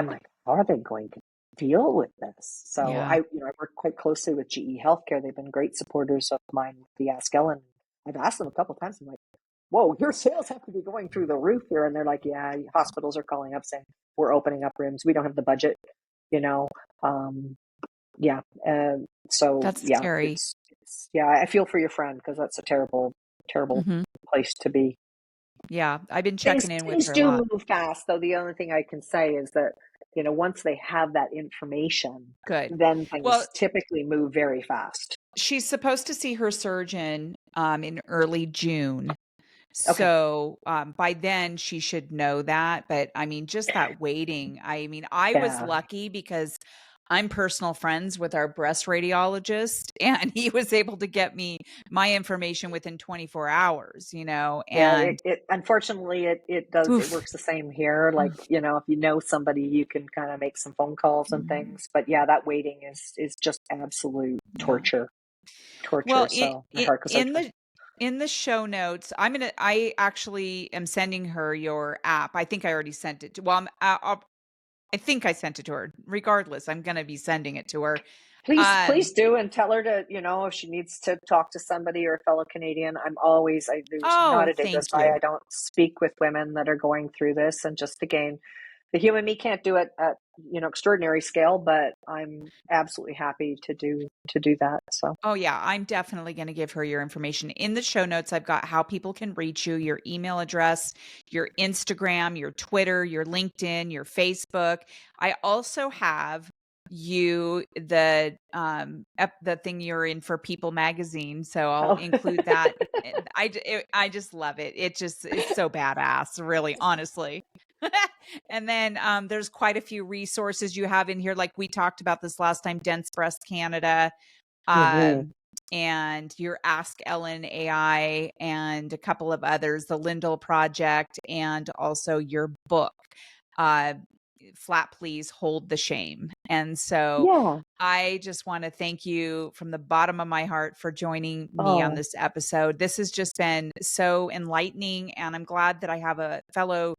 S2: like, how are they going to deal with this? So
S1: yeah.
S2: I work quite closely with GE Healthcare. They've been great supporters of mine with the Ask Ellen. I've asked them a couple of times. I'm like, whoa, your sales have to be going through the roof here. And they're like, yeah, hospitals are calling up saying we're opening up rooms. We don't have the budget, you know. Yeah. So
S1: That's
S2: yeah,
S1: scary.
S2: yeah, I feel for your friend because that's a terrible, terrible
S1: Mhm.
S2: place to be.
S1: Yeah, I've been
S2: Things
S1: checking in with
S2: things
S1: her a
S2: do
S1: lot.
S2: move fast, though. The only thing I can say is that, once they have that information,
S1: Good.
S2: then
S1: Well,
S2: things typically move very fast.
S1: she's supposed to see her surgeon, in early June.
S2: Okay.
S1: So, by then she should know that, but I mean, just that waiting. I mean, I was
S2: Yeah.
S1: lucky because I'm personal friends with our breast radiologist, and he was able to get me my information within 24 hours,
S2: Yeah,
S1: and
S2: it unfortunately it
S1: oof.
S2: works the same here. Like, if you know somebody, you can kind of make some phone calls and
S1: Mhm.
S2: things. But yeah, that waiting is just absolute
S1: Yeah.
S2: torture. Torture.
S1: Well,
S2: So my heart goes out to her.
S1: in the show notes, I actually am sending her your app. I think I already sent it to well, I think I sent it to her. Regardless, I'm gonna be sending it to her.
S2: Please
S1: Um,
S2: do, and tell her to, if she needs to talk to somebody or a fellow Canadian. There's not
S1: oh,
S2: a day goes
S1: thank
S2: by
S1: you.
S2: I don't speak with women that are going through this. And just again, the human me can't do it at, extraordinary scale, but I'm absolutely happy to do that. So
S1: Oh, yeah, I'm definitely gonna give her your information. In the show notes, I've got how people can reach you, your email address, your Instagram, your Twitter, your LinkedIn, your Facebook. I also have the thing you're in for People Magazine, so I'll
S2: oh.
S1: include that. I just love it. It's so badass, really, honestly. And then, there's quite a few resources you have in here, like we talked about this last time, Dense Breast Canada,
S2: Hmm.
S1: um, and your Ask Ellen AI and a couple of others, the Lyndall Project, and also your book, uh, Flat Please Hold the Shame. And so
S2: Yeah.
S1: I just want to thank you from the bottom of my heart for joining me on
S2: Oh,
S1: this episode. This has just been so enlightening, and I'm glad that I have a fellow,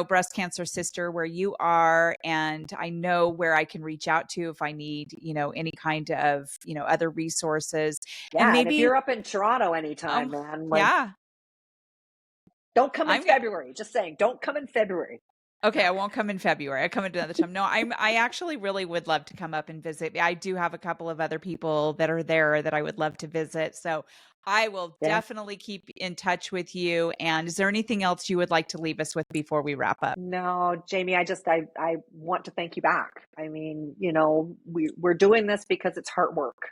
S1: breast cancer sister where you are, and I know where I can reach out to if I need, any kind of, other resources. And
S2: yeah. And if
S1: maybe,
S2: you're up in Toronto anytime,
S1: um,
S2: man, like,
S1: yeah,
S2: don't come in
S1: I'm gonna.
S2: February. Just saying, don't come in February.
S1: Okay, I won't come in February. I come at another time. No, I actually really would love to come up and visit. I do have a couple of other people that are there that I would love to visit. So I will
S2: Yeah.
S1: definitely keep in touch with you. And is there anything else you would like to leave us with before we wrap up?
S2: No, Jamie, I want to thank you back. I mean, we're doing this because it's hard work,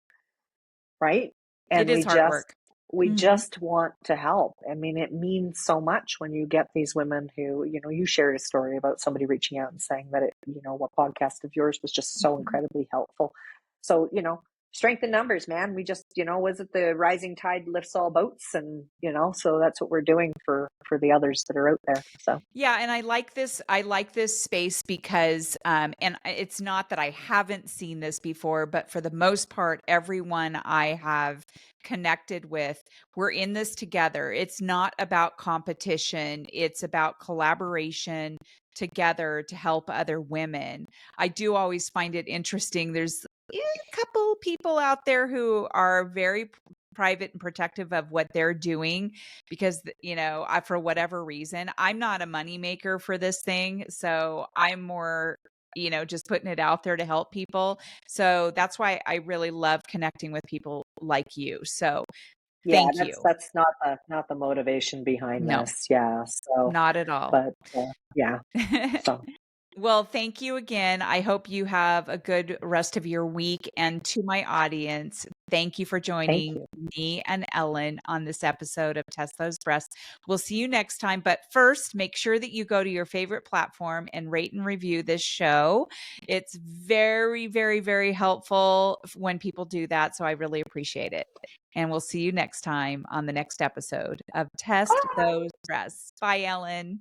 S2: right?
S1: It
S2: And
S1: is hard work.
S2: We
S1: Mhm.
S2: just want to help. I mean, it means so much when you get these women who, you shared a story about somebody reaching out and saying that what podcast of yours was just so
S1: Mhm.
S2: incredibly helpful. So, strength in numbers, man. We just, was it the rising tide lifts all boats? And, so that's what we're doing for the others that are out there. So,
S1: Yeah, and I like this space because, it's not that I haven't seen this before, but for the most part, everyone I have connected with, we're in this together. It's not about competition, it's about collaboration together to help other women. I do always find it interesting. There's a couple people out there who are very private and protective of what they're doing because for whatever reason, I'm not a money maker for this thing, so I'm more just putting it out there to help people. So that's why I really love connecting with people like you. So
S2: yeah,
S1: thank
S2: that's
S1: you.
S2: that's not the motivation behind
S1: No,
S2: this. Yeah. So,
S1: not at all.
S2: but yeah. So,
S1: Well, thank you again. I hope you have a good rest of your week. And to my audience, thank you for
S2: thank
S1: joining
S2: you.
S1: me and Ellyn on this episode of Test Those Breasts. We'll see you next time. But first, make sure that you go to your favorite platform and rate and review this show. It's very, very, very helpful when people do that. So I really appreciate it. And we'll see you next time on the next episode of Test Those Breasts. Bye, Ellyn.